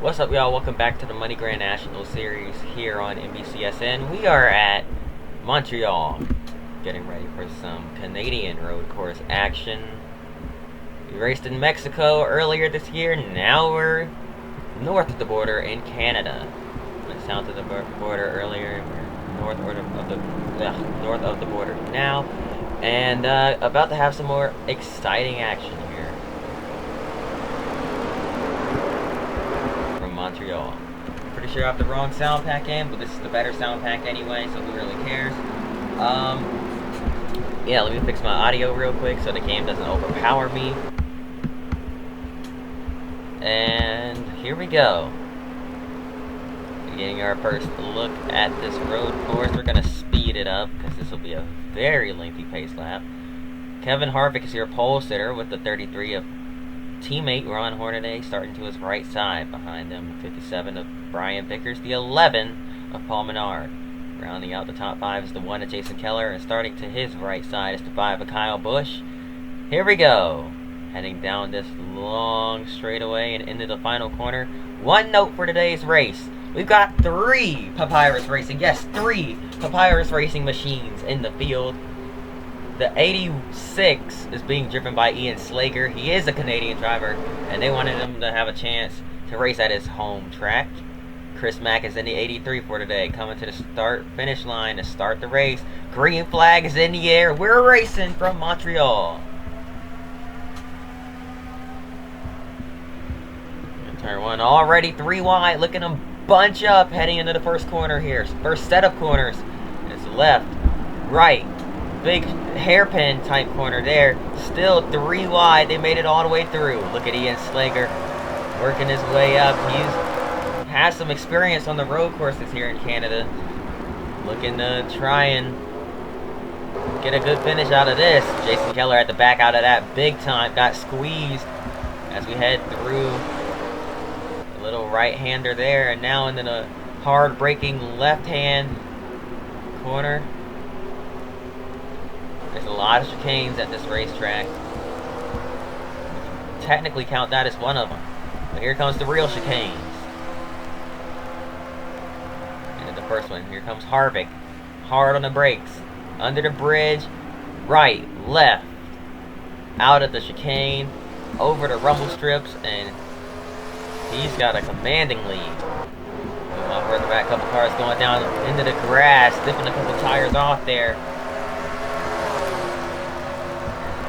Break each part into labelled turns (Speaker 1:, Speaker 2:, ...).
Speaker 1: What's up, y'all? Welcome back to the Money Grand National Series here on NBCSN. We are at Montreal, getting ready for some Canadian road course action. We raced in Mexico earlier this year. Now we're north of the border in Canada. Went south of the border earlier. We're north of the border now, and about to have some more exciting action here. Montreal. Pretty sure I have the wrong sound pack in, but this is the better sound pack anyway, so who really cares? Yeah, let me fix my audio real quick so the game doesn't overpower me. And here we go. Getting our first look at this road course. We're going to speed it up because this will be a very lengthy pace lap. Kevin Harvick is your pole sitter with the 33 of teammate Ron Hornaday starting to his right side. Behind him, 57 of Brian Vickers, the 11 of Paul Menard. Rounding out the top 5 is the 1 of Jason Keller, and starting to his right side is the 5 of Kyle Busch. Here we go. Heading down this long straightaway and into the final corner. One note for today's race. We've got 3 Papyrus Racing, yes, 3 Papyrus Racing machines in the field. The 86 is being driven by Ian Slager. He is a Canadian driver, and they wanted him to have a chance to race at his home track. Chris Mack is in the 83 for today, coming to the start-finish line to start the race. Green flag is in the air. We're racing from Montreal. Turn 1 already 3 wide. Look at them bunch up heading into the first corner here. First set of corners. It's left, right. Big hairpin type corner there. Still 3 wide. They made it all the way through. Look at Ian Slager working his way up. He's has some experience on the road courses here in Canada. Looking to try and get a good finish out of this. Jason Keller had to back out of that big time. Got squeezed as we head through a little right-hander there. And now into the hard-braking left-hand corner. There's a lot of chicanes at this racetrack. Technically count that as one of them. But here comes the real chicanes. And the first one, here comes Harvick. Hard on the brakes. Under the bridge. Right, left. Out of the chicane. Over the rumble strips. And he's got a commanding lead. Further back, a couple cars going down into the grass. Dipping a couple tires off there.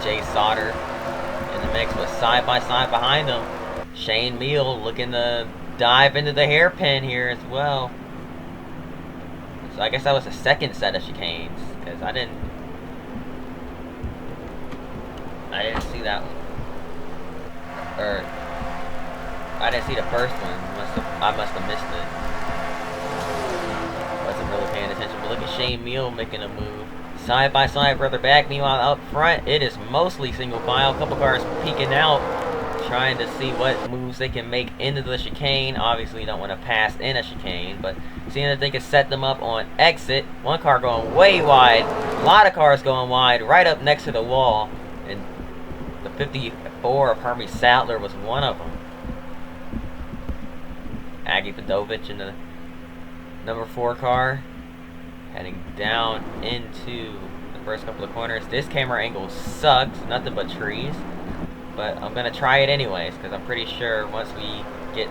Speaker 1: Jay Sauter in the mix, but side by side behind him, Shane Meal looking to dive into the hairpin here as well. So I guess that was the second set of chicanes, because I didn't see that one, or I didn't see the first one. I must have missed it. Wasn't really paying attention. But look at Shane Meal making a move. Side by side, further back. Meanwhile, up front, it is mostly single file. A couple cars peeking out, trying to see what moves they can make into the chicane. Obviously, you don't want to pass in a chicane, but seeing if they can set them up on exit. One car going way wide. A lot of cars going wide, right up next to the wall. And the 54 of Hermie Sattler was one of them. Aggie Podovich in the number 4 car. Heading down into the first couple of corners. This camera angle sucks. Nothing but trees. But I'm going to try it anyways, because I'm pretty sure once we get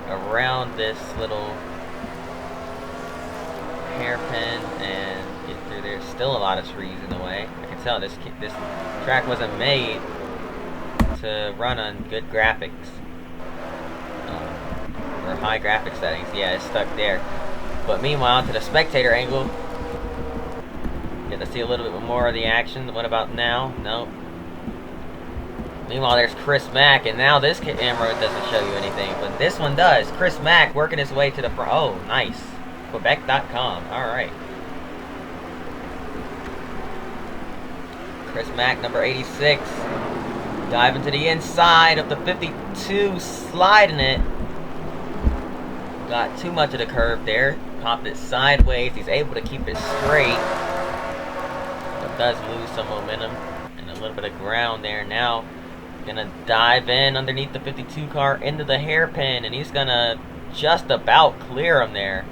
Speaker 1: around this little hairpin and get through, there's still a lot of trees in the way. I can tell this track wasn't made to run on good graphics. Or high graphic settings. Yeah, it's stuck there. But meanwhile, to the spectator angle, get to see a little bit more of the action. What about now? Nope. Meanwhile, there's Chris Mack, and now this camera doesn't show you anything, but this one does. Chris Mack working his way to the front. Oh, nice. Quebec.com. All right. Chris Mack, number 86, diving to the inside of the 52, sliding it. Got too much of the curve there. Popped it sideways. He's able to keep it straight, but does lose some momentum and a little bit of ground there. Now Gonna dive in underneath the 52 car into the hairpin, and he's gonna just about clear him there.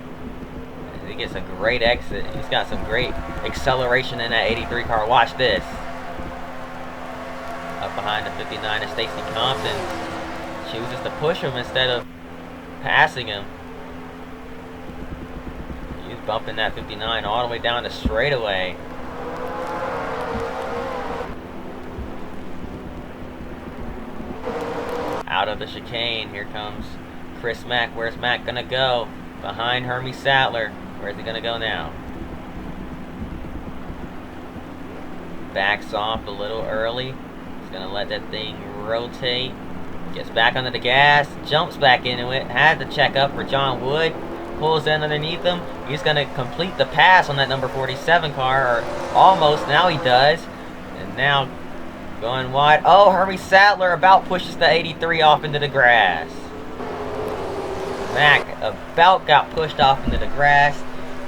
Speaker 1: He gets a great exit. He's got some great acceleration in that 83 car. Watch this. Up behind the 59 is Stacy Compton. Chooses to push him instead of passing him. He's bumping that 59 all the way down the straightaway. Out of the chicane, here comes Chris Mack. Where's Mack gonna go? Behind Hermie Sattler. Where's he gonna go now? Backs off a little early. He's gonna let that thing rotate. Gets back under the gas. Jumps back into it. Had to check up for John Wood. Pulls in underneath him. He's gonna complete the pass on that number 47 car. Or almost. Now he does. And now going wide. Oh, Hermie Sattler about pushes the 83 off into the grass. Mack about got pushed off into the grass.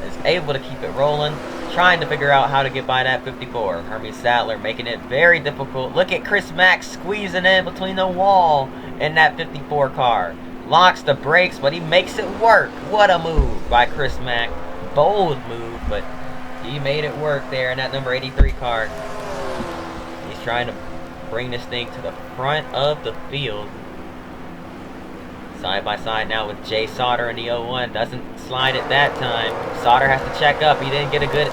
Speaker 1: Is able to keep it rolling. Trying to figure out how to get by that 54. Hermie Sattler making it very difficult. Look at Chris Mack squeezing in between the wall and that 54 car. Locks the brakes, but he makes it work. What a move by Chris Mack. Bold move, but he made it work there in that number 83 car. He's trying to bring this thing to the front of the field. Side by side now with Jay Sauter in the 01. Doesn't slide it that time. Sauter has to check up. He didn't get a good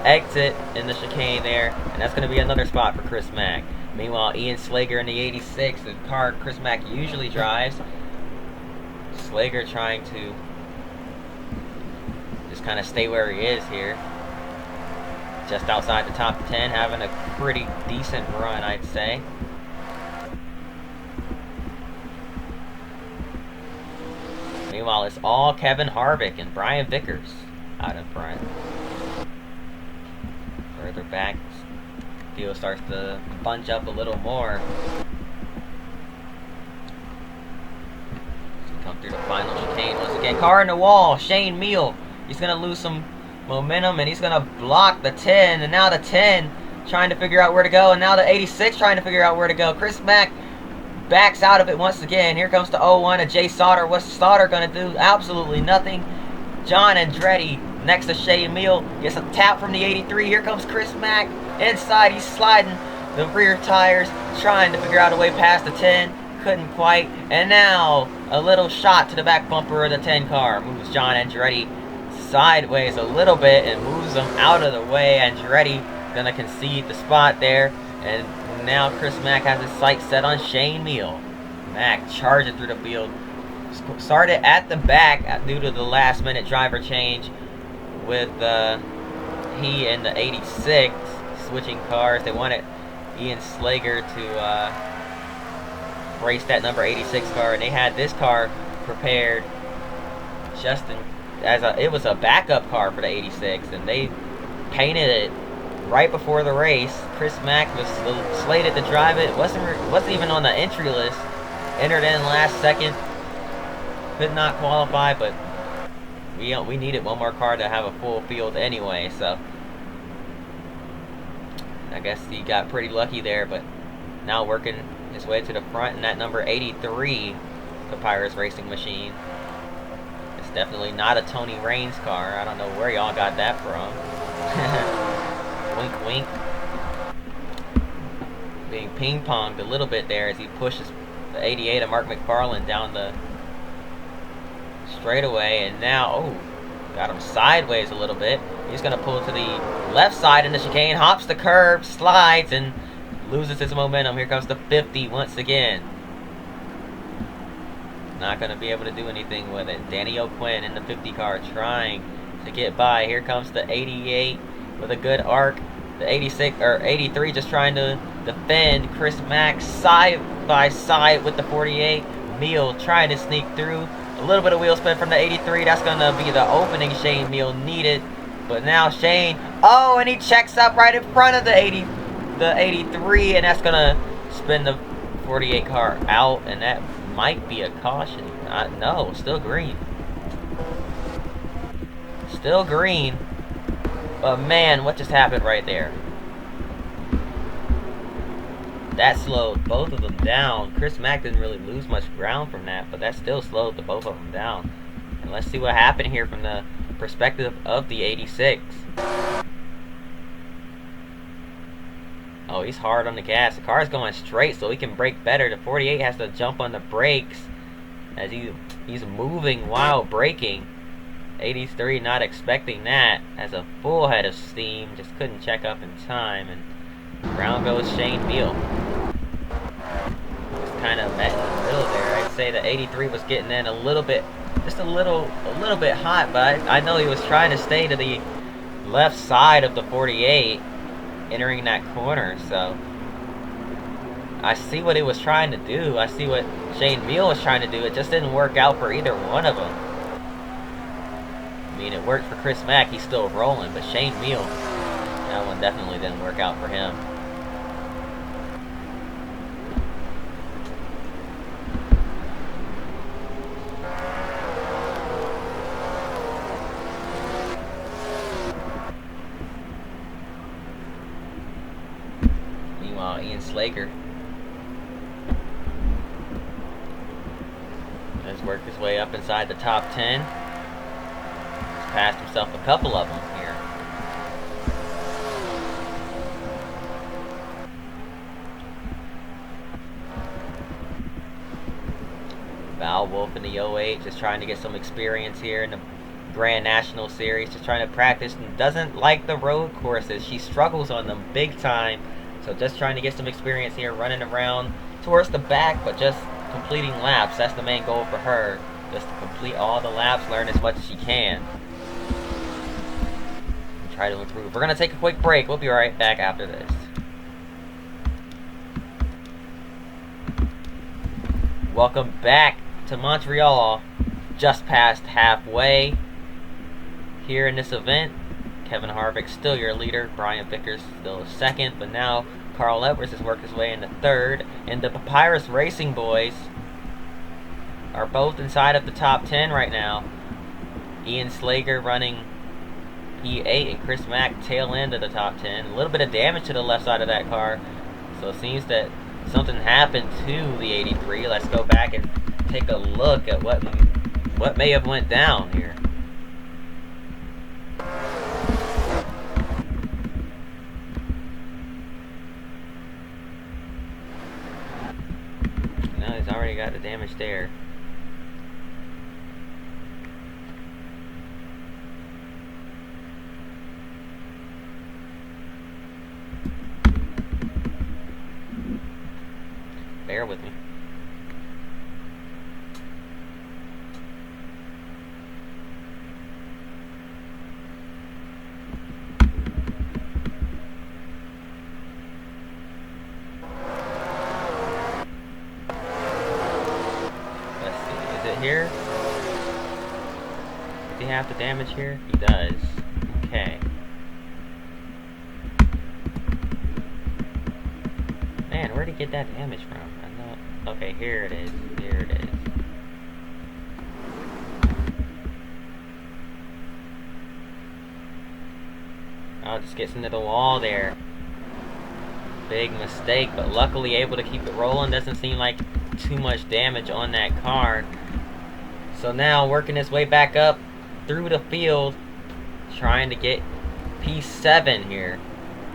Speaker 1: exit in the chicane there. And that's going to be another spot for Chris Mack. Meanwhile, Ian Slager in the 86, the car Chris Mack usually drives. Slager trying to just kind of stay where he is here. Just outside the top 10, having a pretty decent run, I'd say. Meanwhile, it's all Kevin Harvick and Brian Vickers out in front. Further back, field starts to bunch up a little more. So come through the final chicane once again. Car in the wall, Shane Meal. He's going to lose some momentum, and he's going to block the 10. And now the 10 trying to figure out where to go. And now the 86 trying to figure out where to go. Chris Mack backs out of it once again. Here comes the 01 of Jay Sauter. What's Sauter going to do? Absolutely nothing. John Andretti next to Shane Meal gets a tap from the 83. Here comes Chris Mack. Inside, he's sliding the rear tires, trying to figure out a way past the 10. Couldn't quite. And now, a little shot to the back bumper of the 10 car. Moves John Andretti sideways a little bit and moves him out of the way. Andretti going to concede the spot there. And now Chris Mack has his sights set on Shane Meal. Mack charging through the field. Started at the back due to the last minute driver change with he and the 86 switching cars. They wanted Ian Slager to race that number 86 car, and they had this car prepared just it was a backup car for the 86, and they painted it right before the race. Chris Mack was slated to drive it. Wasn't even on the entry list. Entered in last second. Could not qualify, but we needed one more car to have a full field anyway, so I guess he got pretty lucky there, but now working his way to the front in that number 83, the Pirates Racing Machine. It's definitely not a Tony Raines car. I don't know where y'all got that from. Wink, wink. Being ping-ponged a little bit there as he pushes the 88 of Mark McFarland down the straightaway, and now, oh, got him sideways a little bit. He's going to pull to the left side in the chicane, hops the curb, slides, and loses his momentum. Here comes the 50 once again. Not going to be able to do anything with it. Danny O'Quinn in the 50 car trying to get by. Here comes the 88 with a good arc. The 86 or 83 just trying to defend. Chris Mack side by side with the 48. Meal trying to sneak through. A little bit of wheel spin from the 83. That's going to be the opening Shane Meal needed. But now Shane, oh, and he checks up right in front of the 83, and that's going to spin the 48 car out, and that might be a caution. No, still green. Still green. But man, what just happened right there? that slowed both of them down. Chris Mack didn't really lose much ground from that, but that still slowed the both of them down. And let's see what happened here from the perspective of the 86. Oh, he's hard on the gas. The car's going straight, so he can brake better. The 48 has to jump on the brakes as he's moving while braking. 83 not expecting that. Has a full head of steam. Just couldn't check up in time. And round goes Shane Beal. Just kind of met in the middle there. I'd say the 83 was getting in a little bit, just a little bit hot, but I know he was trying to stay to the left side of the 48, entering that corner. So I see what he was trying to do. I see what Shane Beal was trying to do. It just didn't work out for either one of them. I mean, it worked for Chris Mack. He's still rolling, but Shane Beal, that one definitely didn't work out for him. Meanwhile, Ian Slager has worked his way up inside the top 10. He's passed himself a couple of them here. Val Wolf in the 08, just trying to get some experience here in the Grand National Series, just trying to practice, and doesn't like the road courses. She struggles on them big time, so just trying to get some experience here, running around towards the back, but just completing laps. That's the main goal for her, just to complete all the laps, learn as much as she can, and try to improve. We're going to take a quick break. We'll be right back after this. Welcome back to Montreal, just past halfway here in this event. Kevin Harvick still your leader, Brian Vickers still second, but now Carl Edwards has worked his way into third, and the Papyrus Racing boys are both inside of the top 10 right now. Ian Slager running P8 and Chris Mack tail end of the top 10. A little bit of damage to the left side of that car, so it seems that something happened to the 83. Let's go back and take a look at what may have went down here. No, he's already got the damage there. Bear with me. Let's see, is it here? Does he have the damage here? He does. Okay. Man, where'd he get that damage from? I know. Okay, here it is. Here it is. Oh, just gets into the wall there. Big mistake, but luckily able to keep it rolling. Doesn't seem like too much damage on that car. So now working his way back up through the field, trying to get P7 here.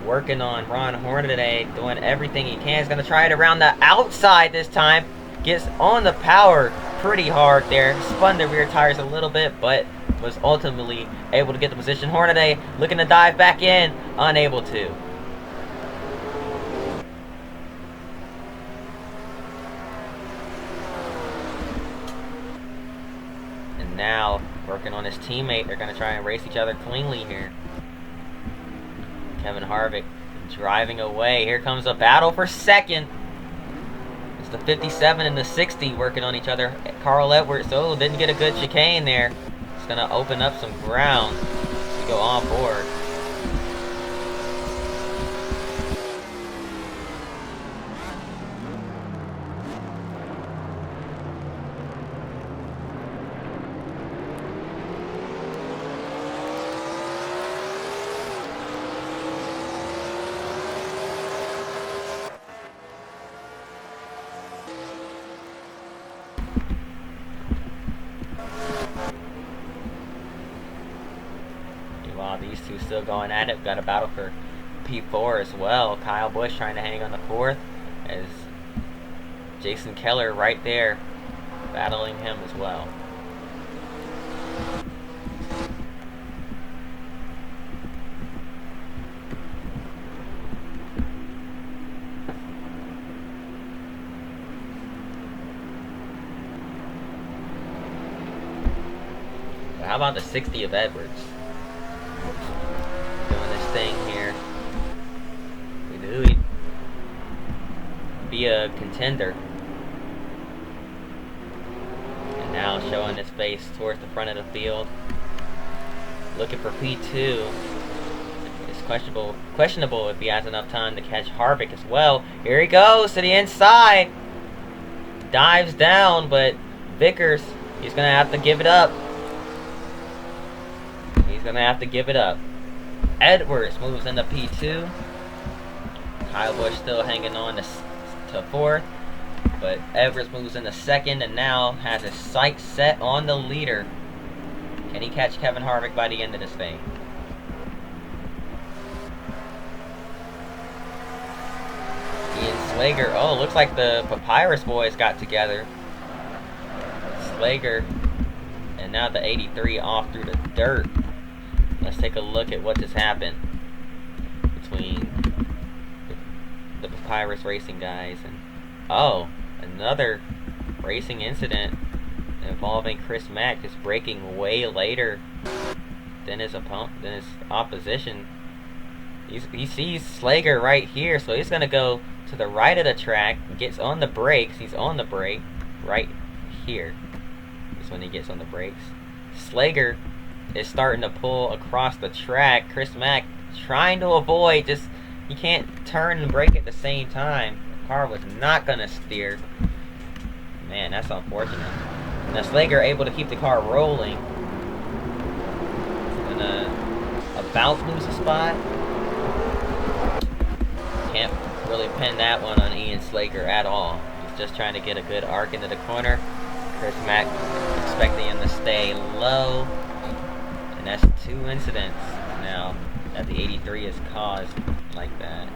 Speaker 1: Working on Ron Hornaday, doing everything he can. He's going to try it around the outside this time. Gets on the power pretty hard there. Spun the rear tires a little bit, but was ultimately able to get the position. Hornaday looking to dive back in, unable to. And now, working on his teammate, they're going to try and race each other cleanly here. Kevin Harvick driving away. Here comes a battle for second. It's the 57 and the 60 working on each other. Carl Edwards, oh, didn't get a good chicane there. It's going to open up some ground to go on board. Meanwhile, these two still going at it. We've got a battle for P4 as well. Kyle Busch trying to hang on the 4th as Jason Keller right there battling him as well. How about the 60 of Edwards? Doing this thing here. We knew he'd be a contender. And now showing his face towards the front of the field. Looking for P2. It's questionable if he has enough time to catch Harvick as well. Here he goes to the inside. Dives down, but Vickers, he's going to have to give it up. He's going to have to give it up. Edwards moves into P2. Kyle Busch still hanging on to 4th. But Edwards moves into 2nd and now has his sights set on the leader. Can he catch Kevin Harvick by the end of this thing? Ian Slager. Oh, looks like the Papyrus boys got together. Slager. And now the 83 off through the dirt. Let's take a look at what just happened between the Papyrus Racing guys and another racing incident involving Chris Mack just braking way later than his opposition. He sees Slager right here, so he's gonna go to the right of the track, gets on the brakes. He's on the brake right here. Is when he gets on the brakes. Slager is starting to pull across the track. Chris Mack trying to avoid, he can't turn and brake at the same time. The car was not going to steer. Man, that's unfortunate. Now Slager able to keep the car rolling. Gonna about lose a spot. Can't really pin that one on Ian Slager at all. He's just trying to get a good arc into the corner. Chris Mack expecting him to stay low. And that's 2 incidents now that the 83 has caused like that.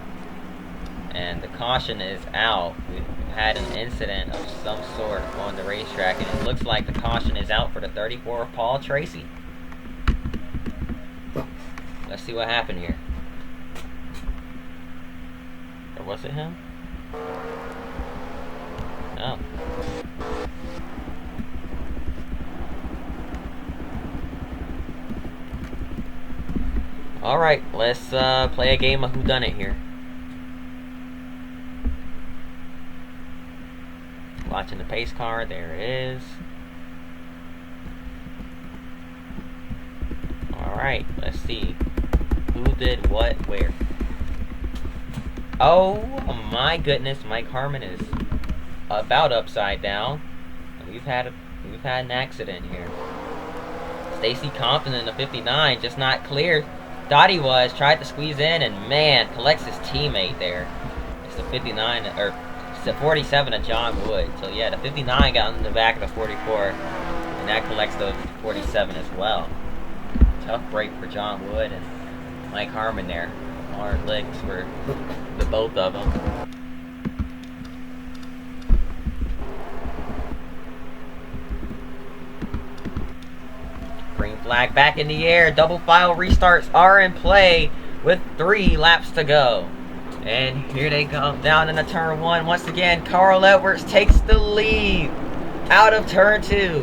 Speaker 1: And the caution is out. We've had an incident of some sort on the racetrack, and it looks like the caution is out for the 34 of Paul Tracy. Let's see what happened here. Or was it him? No. Alright, let's play a game of whodunit here. Watching the pace car, there it is. Alright, let's see. Who did what where? Oh my goodness, Mike Harmon is about upside down. We've had an accident here. Stacy Compton in the 59 just not clear. Thought he was, tried to squeeze in, and man, collects his teammate there. It's the 59, or it's the 47 of John Wood. So yeah, the 59 got in the back of the 44, and that collects the 47 as well. Tough break for John Wood and Mike Harmon there. Hard licks for the both of them. Green flag back in the air. Double file restarts are in play with 3 laps to go. And here they come down into turn 1. Once again, Carl Edwards takes the lead out of turn 2.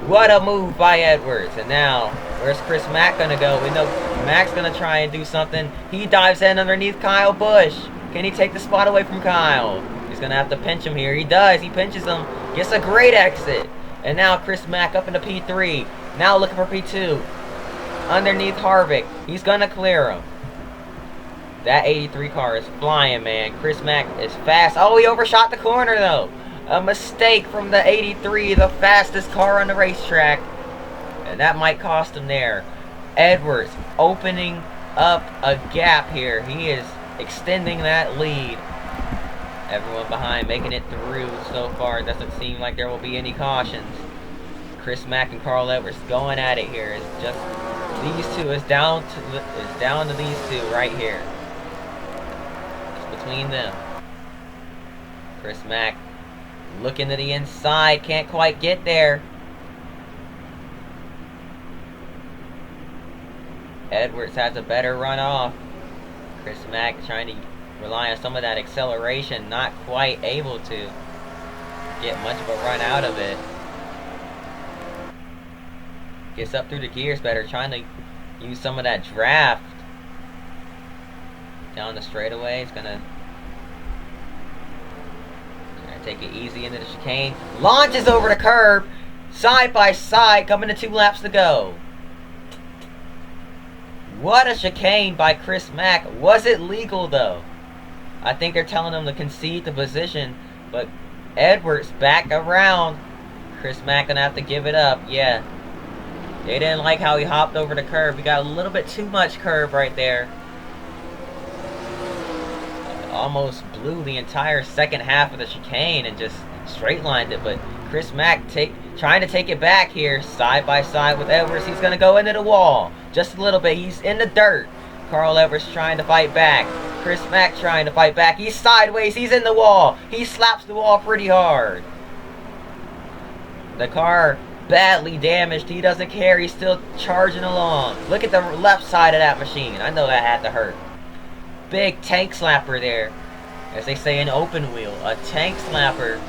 Speaker 1: What a move by Edwards. And now, where's Chris Mack going to go? We know Mack's going to try and do something. He dives in underneath Kyle Busch. Can he take the spot away from Kyle? He's going to have to pinch him here. He does. He pinches him. Gets a great exit. And now Chris Mack up into P3. Now looking for P2. Underneath Harvick. He's going to clear him. That 83 car is flying, man. Chris Mack is fast. Oh, he overshot the corner, though. A mistake from the 83, the fastest car on the racetrack. And that might cost him there. Edwards opening up a gap here. He is extending that lead. Everyone behind making it through so far. It doesn't seem like there will be any cautions. Chris Mack and Carl Edwards going at it here. It's just These two is down to these two right here. It's between them. Chris Mack looking to the inside, can't quite get there. Edwards has a better run off. Chris Mack trying to rely on some of that acceleration, not quite able to get much of a run out of it. Gets up through the gears better, trying to use some of that draft. Down the straightaway, it's gonna take it easy into the chicane. Launches over the curb, side by side, coming to 2 laps to go. What a chicane by Chris Mack. Was it legal though? I think they're telling him to concede the position, but Edwards back around. Chris Mack gonna have to give it up. Yeah. They didn't like how he hopped over the curb. He got a little bit too much curb right there. Almost blew the entire second half of the chicane and just straight lined it, but Chris Mack trying to take it back here, side by side with Edwards. He's gonna go into the wall just a little bit. He's in the dirt. Carl Edwards trying to fight back. Chris Mack trying to fight back. He's sideways. He's in the wall. He slaps the wall pretty hard. The car badly damaged. He doesn't care. He's still charging along. Look at the left side of that machine. I know that had to hurt. Big tank slapper there. As they say in open wheel, a tank slapper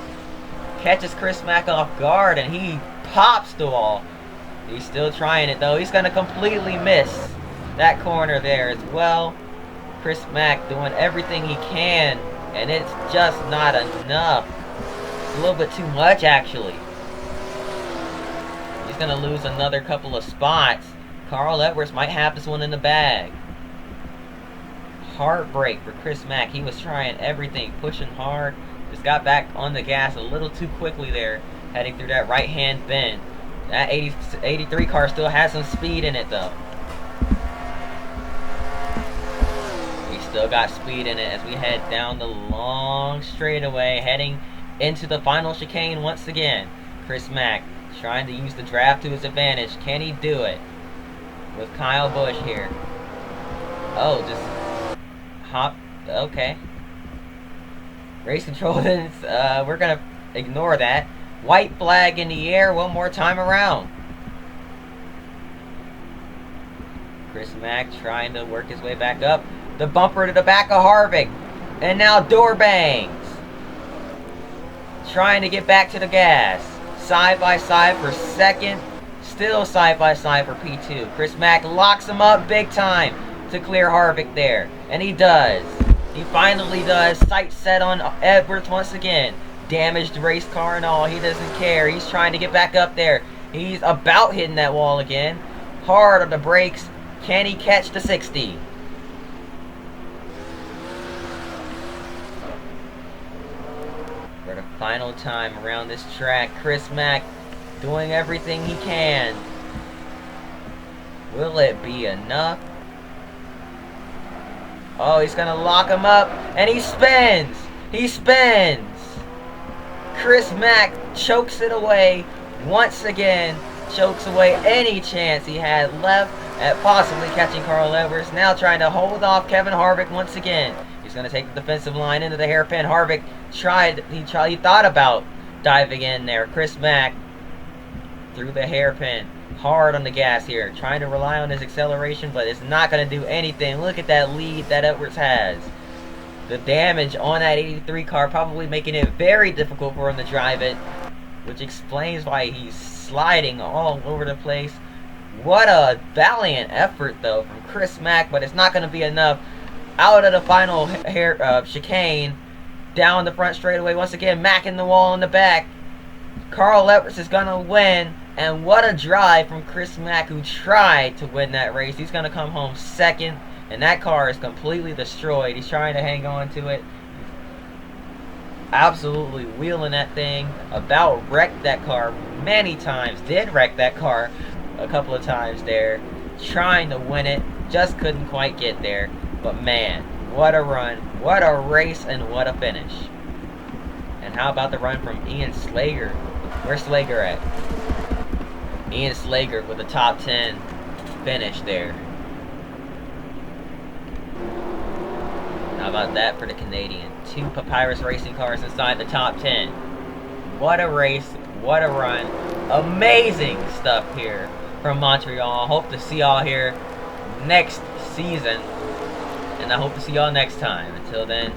Speaker 1: catches Chris Mack off guard and he pops the wall. He's still trying it though. He's going to completely miss that corner there as well. Chris Mack doing everything he can and it's just not enough. It's a little bit too much actually. He's going to lose another couple of spots. Carl Edwards might have this one in the bag. Heartbreak for Chris Mack. He was trying everything, pushing hard. Just got back on the gas a little too quickly there, heading through that right-hand bend. That 83 car still has some speed in it, though. He still got speed in it as we head down the long straightaway, heading into the final chicane once again. Chris Mack trying to use the draft to his advantage. Can he do it? With Kyle Busch here. Oh, just hop. Okay. Race control. We're gonna ignore that. White flag in the air one more time around. Chris Mack trying to work his way back up. The bumper to the back of Harvick. And now door bangs. Trying to get back to the gas. Side by side for second. Still side by side for P2. Chris Mack locks him up big time to clear Harvick there. And he does. He finally does. Sight set on Edwards once again. Damaged race car and all. He doesn't care. He's trying to get back up there. He's about hitting that wall again. Hard on the brakes. Can he catch the 60? For the final time around this track, Chris Mack doing everything he can. Will it be enough? Oh, he's going to lock him up. And he spins. He spins. Chris Mack chokes it away once again. Chokes away any chance he had left at possibly catching Carl Edwards. Now trying to hold off Kevin Harvick once again. He's going to take the defensive line into the hairpin. Harvick he thought about diving in there. Chris Mack through the hairpin. Hard on the gas here. Trying to rely on his acceleration, but it's not going to do anything. Look at that lead that Edwards has. The damage on that 83 car probably making it very difficult for him to drive it, which explains why he's sliding all over the place. What a valiant effort, though, from Chris Mack, but it's not going to be enough. Out of the final chicane, down the front straightaway. Once again, Mack in the wall in the back. Carl Edwards is going to win, and what a drive from Chris Mack, who tried to win that race. He's going to come home second. And that car is completely destroyed. He's trying to hang on to it. Absolutely wheeling that thing. About wrecked that car many times. Did wreck that car a couple of times there. Trying to win it. Just couldn't quite get there. But man, what a run. What a race and what a finish. And how about the run from Ian Slager? Where's Slager at? Ian Slager with the top 10. finish there. How about that for the Canadian? 2 Papyrus racing cars inside the top 10. What a race. What a run. Amazing stuff here from Montreal. Hope to see y'all here next season. And I hope to see y'all next time. Until then,